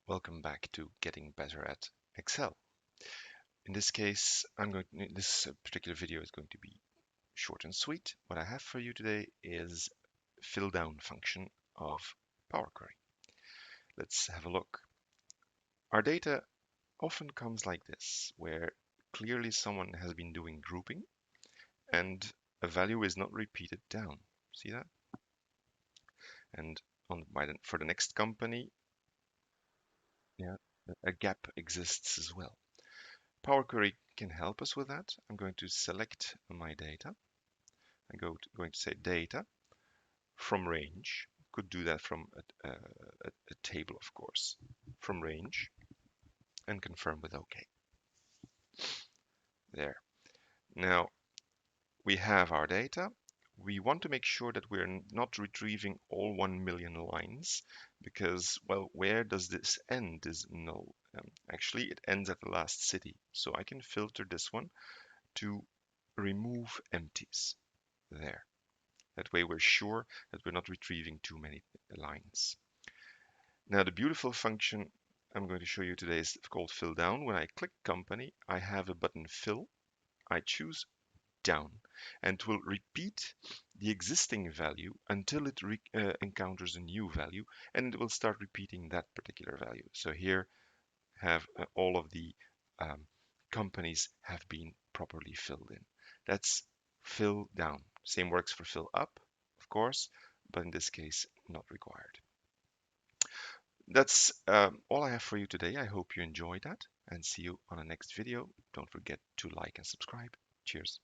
Welcome back to Getting Better at Excel. In this case, this particular video is going to be short and sweet. What I have for you today is fill down function of Power Query. Let's have a look. Our data often comes like this, where clearly someone has been doing grouping and a value is not repeated down. See that? And for the next company, yeah, a gap exists as well. Power Query can help us with that. I'm going to select my data. I'm going to say data from range. Could do that from a table, of course, from range, and confirm with OK. There. Now we have our data. We want to make sure that we're not retrieving all 1 million lines because, well, where does this end is null. Actually, it ends at the last city. So I can filter this one to remove empties there. That way we're sure that we're not retrieving too many lines. Now the beautiful function I'm going to show you today is called fill down. When I click company, I have a button fill. I choose down and it will repeat the existing value until it encounters a new value, and it will start repeating that particular value. So here have all of the companies have been properly filled in. That's fill down. Same works for fill up, of course, but in this case, not required. That's all I have for you today. I hope you enjoyed that and see you on the next video. Don't forget to like and subscribe. Cheers.